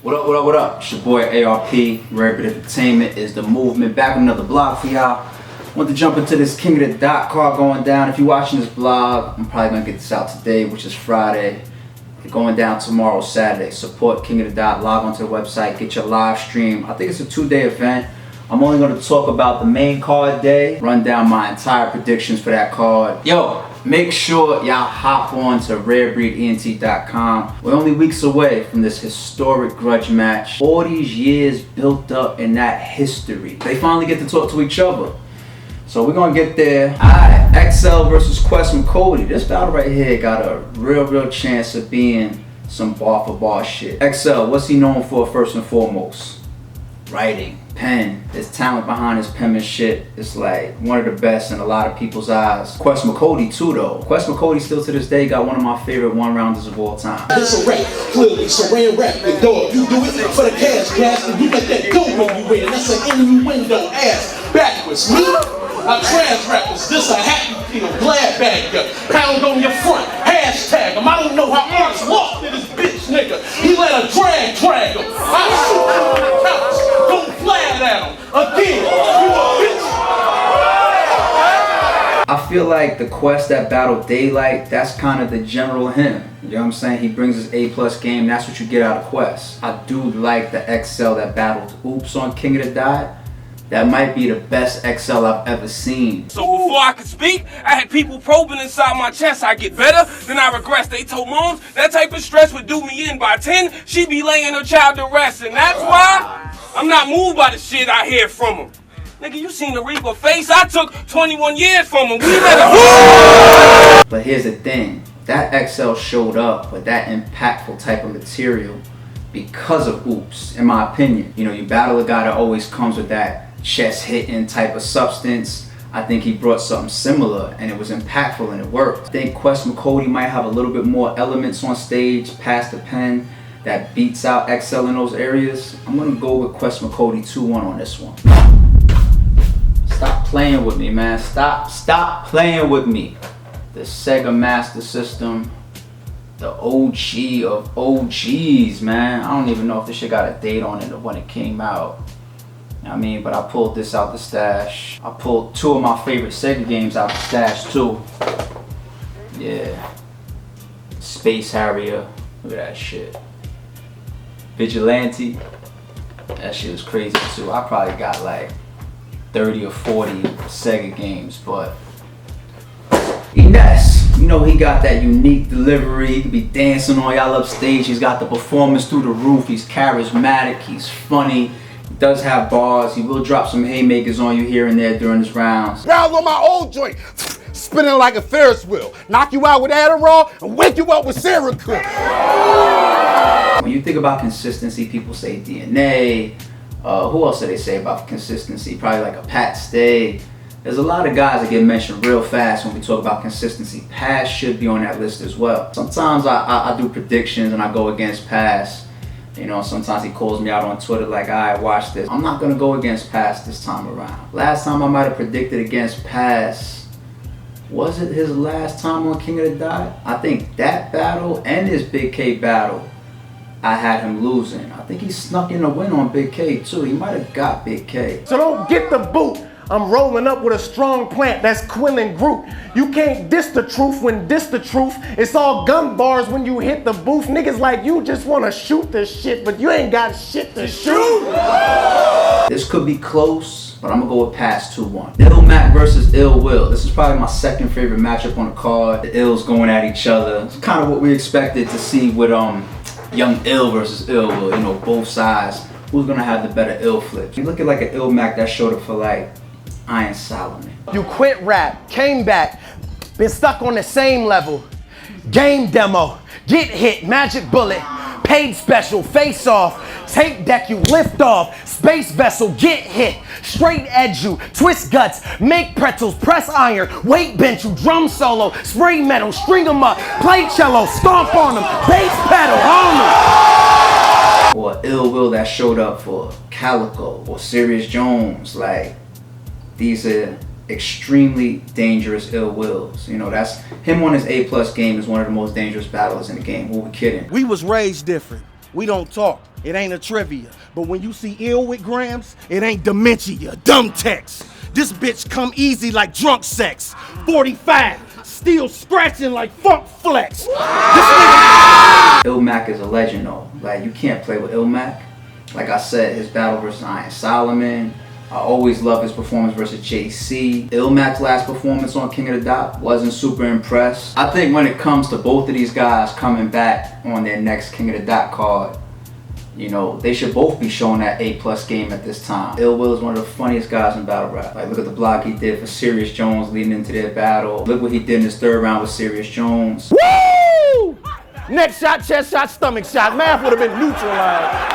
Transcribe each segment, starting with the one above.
What up, what up, what up? It's your boy ARP, Rare Bit Entertainment is the movement. Back with another blog for y'all. Want to jump into this King of the Dot card going down. If you're watching this blog, I'm probably going to get this out today, which is Friday. It's going down tomorrow, Saturday. Support King of the Dot, log onto the website, get your live stream. I think it's a 2-day event. I'm only going to talk about the main card day, run down my entire predictions for that card. Yo, make sure y'all hop on to rarebreedent.com. We're only weeks away from this historic grudge match. All these years built up in that history. They finally get to talk to each other. So we're going to get there. Alright, XL versus Mccody. This battle right here got a real chance of being some bar for bar shit. XL, what's he known for first and foremost? Writing. Pen. His talent behind his penmanship is like one of the best in a lot of people's eyes. Mccody too though. Mccody still to this day got one of my favorite one-rounders of all time. It's a rap, clearly, saran wrap the dog. You do it for the cash, and you let that go when you win. That's an innuendo, ass backwards. Me? I trash rappers, this a happy feel, glad bagger. Pound on your front, hashtag him. I don't know how Ernst walked to this bitch nigga. He let a drag him. I shoot him on the couch, go flat at him. Again, you a bitch. I feel like the Quest that battled Daylight, that's kind of the general him. You know what I'm saying? He brings his A+ game, that's what you get out of Quest. I do like the XL that battled Oops on King of the Dot. That might be the best XL I've ever seen. So before I could speak, I had people probing inside my chest. I get better, then I regress. They told moms that type of stress would do me in. By 10, she be laying her child to rest. And that's why I'm not moved by the shit I hear from him. Nigga, you seen the Reaper face? I took 21 years from him. We let it. But here's the thing. That XL showed up with that impactful type of material because of Oops, in my opinion. You know, you battle a guy that always comes with that chest hitting type of substance. I think he brought something similar and it was impactful and it worked. I think Mccody might have a little bit more elements on stage past the pen that beats out XL in those areas. I'm gonna go with Mccody 2-1 on this one. Stop playing with me, man. Stop playing with me. The Sega Master System, the OG of OGs, man. I don't even know if this shit got a date on it of when it came out. I mean, but I pulled this out the stash. I pulled 2 of my favorite Sega games out the stash too. Yeah. Space Harrier. Look at that shit. Vigilante. That shit was crazy too. I probably got like 30 or 40 Sega games, but Ines, you know he got that unique delivery. He could be dancing on y'all upstage. He's got the performance through the roof. He's charismatic. He's funny. Does have bars. He will drop some haymakers on you here and there during his rounds. Rounds on my old joint, spinning like a Ferris wheel. Knock you out with Adderall and wake you up with Seroquel. When you think about consistency, people say DNA. Who else do they say about consistency? Probably like a Pat Stay. There's a lot of guys that get mentioned real fast when we talk about consistency. Pass should be on that list as well. Sometimes I do predictions and I go against Pass. You know, sometimes he calls me out on Twitter like, alright, watch this. I'm not going to go against Pass this time around. Last time I might have predicted against Pass, was it his last time on King of the Dot? I think that battle and his Big K battle, I had him losing. I think he snuck in a win on Big K too. He might have got Big K. So don't get the boot. I'm rolling up with a strong plant that's Quillin Groot. You can't diss the truth when diss the truth. It's all gun bars when you hit the booth. Niggas like you just wanna shoot the shit, but you ain't got shit to shoot. This could be close, but I'm gonna go with Pass 2-1. Illmac versus Ill Will. This is probably my second favorite matchup on the card. The Ills going at each other. It's kind of what we expected to see with Young Ill versus Ill Will. You know, both sides. Who's gonna have the better Ill flips? You look at like an Illmac that showed up for like Iron Solomon. You quit rap, came back, been stuck on the same level. Game demo, get hit, magic bullet, paid special, face off, tape deck you, lift off, space vessel, get hit, straight edge you, twist guts, make pretzels, press iron, weight bench you, drum solo, spray metal, string them up, play cello, stomp on them, bass pedal, homie. Or Ill Will that showed up for Calico or Sirius Jones, like, these are extremely dangerous Ill Wills. You know, that's him on his A+ game is one of the most dangerous battlers in the game. Who we kidding? We was raised different. we don't talk. It ain't a trivia. But when you see ill with grams, it ain't dementia, dumb text. This bitch come easy like drunk sex. 45, still scratching like funk flex. Illmac is a legend though. Like, you can't play with Illmac. Like I said, his battle versus Iron Solomon. I always love his performance versus JC. Illmac's last performance on King of the Dot, wasn't super impressed. I think when it comes to both of these guys coming back on their next King of the Dot card, you know, they should both be showing that A+ game at this time. Ill Will is one of the funniest guys in battle rap. Like, look at the block he did for Serious Jones leading into their battle. Look what he did in his third round with Serious Jones. Woo! Neck shot, chest shot, stomach shot. Math would have been neutralized.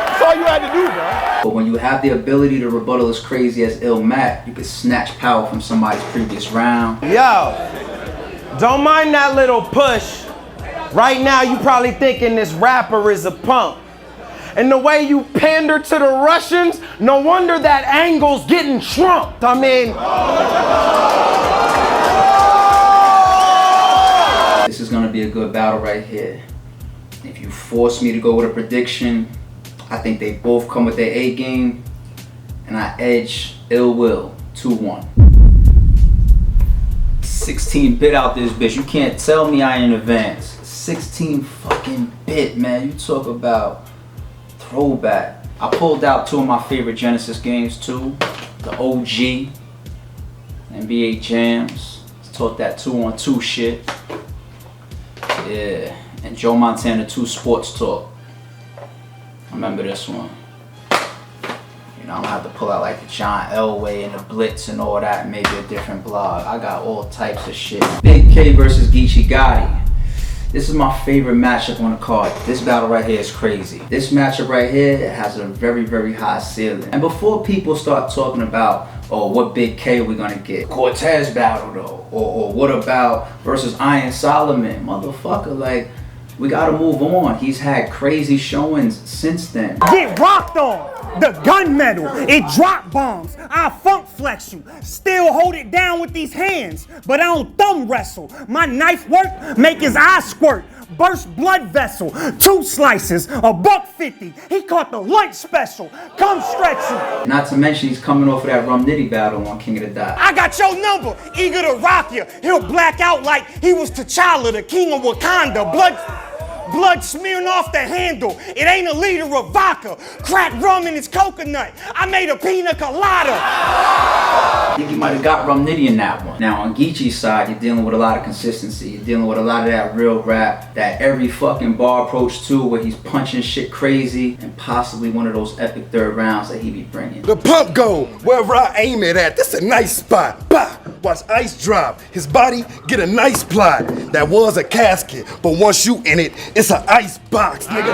That's all you had to do, bro. But when you have the ability to rebuttal as crazy as Illmac, you can snatch power from somebody's previous round. Yo, don't mind that little push. Right now, you probably thinking this rapper is a punk. And the way you pander to the Russians, no wonder that angle's getting trumped. I mean... This is gonna be a good battle right here. If you force me to go with a prediction, I think they both come with their A game, and I edge Ill Will 2-1. 16-bit out this bitch. You can't tell me I ain't advanced. 16 fucking bit, man. You talk about throwback. I pulled out two of my favorite Genesis games too. The OG, NBA Jams. Taught that 2-on-2 shit. Yeah, and Joe Montana 2 Sports Talk. I remember this one. You know, I'm gonna have to pull out like the John Elway and the Blitz and all that, maybe a different blog. I got all types of shit. Big K versus Geechee Gotti. This is my favorite matchup on the card. This battle right here is crazy. This matchup right here has a very, very high ceiling. And before people start talking about, oh, what Big K we gonna get? Cortez battle though. Or what about versus Iron Solomon? Motherfucker, like, we gotta move on. He's had crazy showings since then. Get rocked on. The gunmetal, it drop bombs. I funk flex you. Still hold it down with these hands, but I don't thumb wrestle. My knife work, make his eye squirt. Burst blood vessel, 2 slices, $1.50. He caught the lunch special. Come stretch you. Not to mention he's coming off of that Rum Nitty battle on King of the Dot. I got your number, eager to rock you. He'll black out like he was T'Challa, the king of Wakanda. Blood smearing off the handle. It ain't a liter of vodka. Crack rum in its coconut. I made a pina colada. I think you might have got Rum Nitty in that one. Now on Geechee's side, you're dealing with a lot of consistency. You're dealing with a lot of that real rap, that every fucking bar approach too, where he's punching shit crazy, and possibly one of those epic third rounds that he be bringing. The pump go wherever I aim it at. This a nice spot. Bah! Watch ice drop. His body get a nice plot. That was a casket, but once you in it, it's an ice box, nigga.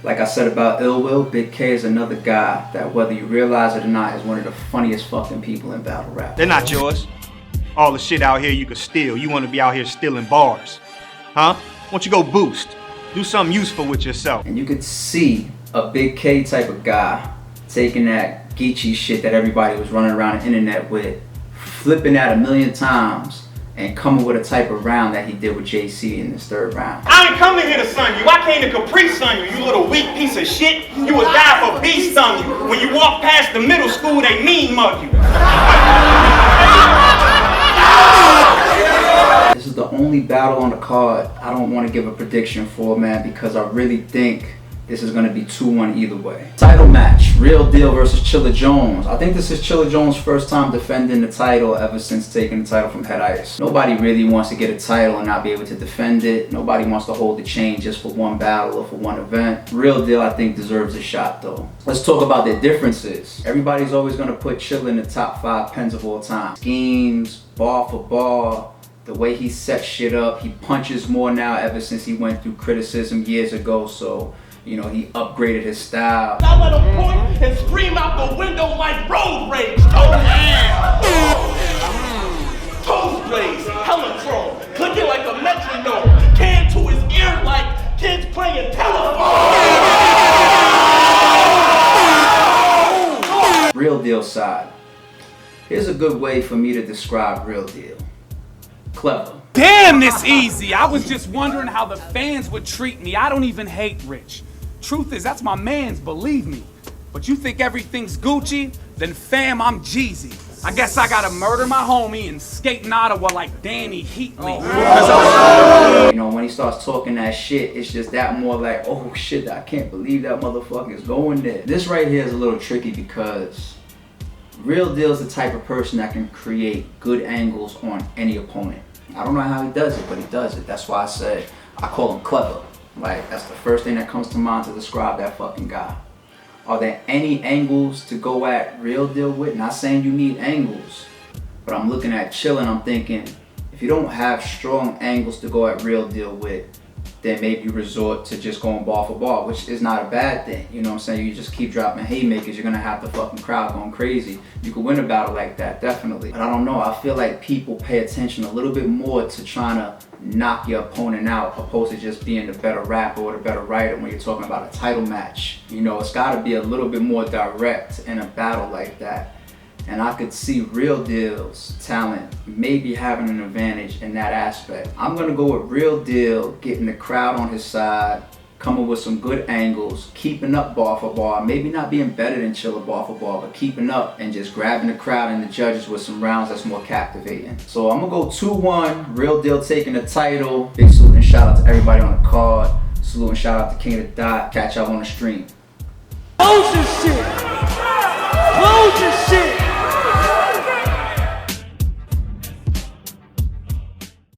Like I said about Ill Will, Big K is another guy that, whether you realize it or not, is one of the funniest fucking people in battle rap. They're not yours. All the shit out here you can steal. You want to be out here stealing bars. Huh? Why don't you go boost? Do something useful with yourself. And you could see a Big K type of guy taking that Geechee shit that everybody was running around the internet with, flipping that 1,000,000 times, and coming with a type of round that he did with JC in this third round. I ain't coming here to sun you. I came to Capri sun you, you little weak piece of shit. You would die for beast on you. When you walk past the middle school, they mean mug you. This is the only battle on the card I don't want to give a prediction for, man, because I really think this is going to be 2-1 either way. Title match, Real Deal versus Chilla Jones. I think this is Chilla Jones' first time defending the title ever since taking the title from Head Ice. Nobody really wants to get a title and not be able to defend it. Nobody wants to hold the chain just for one battle or for one event. Real Deal, I think, deserves a shot though. Let's talk about their differences. Everybody's always going to put Chilla in the top 5 pens of all time. Schemes, bar for bar, the way he sets shit up. He punches more now ever since he went through criticism years ago, so you know, he upgraded his style. I let him point and scream out the window like road rage. Oh yeah! Toast blaze, Hellatron, clicking like a metronome, can to his ear like kids playing telephone. Real Deal side. Here's a good way for me to describe Real Deal. Clever. Damn, this easy. I was just wondering how the fans would treat me. I don't even hate Rich. Truth is, that's my man's, believe me. But you think everything's Gucci? Then fam, I'm Jeezy. I guess I gotta murder my homie and skate in Ottawa like Danny Heatley. You know, when he starts talking that shit, it's just that more like, oh shit, I can't believe that motherfucker is going there. This right here is a little tricky because Real Deal's the type of person that can create good angles on any opponent. I don't know how he does it, but he does it. That's why I said I call him clever. Like, that's the first thing that comes to mind to describe that fucking guy. Are there any angles to go at Real Deal with? Not saying you need angles, but I'm looking at Chill and I'm thinking, if you don't have strong angles to go at Real Deal with, then maybe you resort to just going bar for bar, which is not a bad thing. You know what I'm saying? You just keep dropping haymakers, you're gonna have the fucking crowd going crazy. You could win a battle like that, definitely. But I don't know, I feel like people pay attention a little bit more to trying to knock your opponent out, opposed to just being the better rapper or the better writer when you're talking about a title match. You know, it's gotta be a little bit more direct in a battle like that. And I could see Real Deal's talent maybe having an advantage in that aspect. I'm gonna go with Real Deal getting the crowd on his side, coming with some good angles, keeping up bar for bar, maybe not being better than Chiller bar for bar, but keeping up and just grabbing the crowd and the judges with some rounds that's more captivating. So I'm gonna go 2-1, Real Deal taking the title. Big salute and shout out to everybody on the card. Salute and shout out to King of the Dot. Catch y'all on the stream. Ocean shit.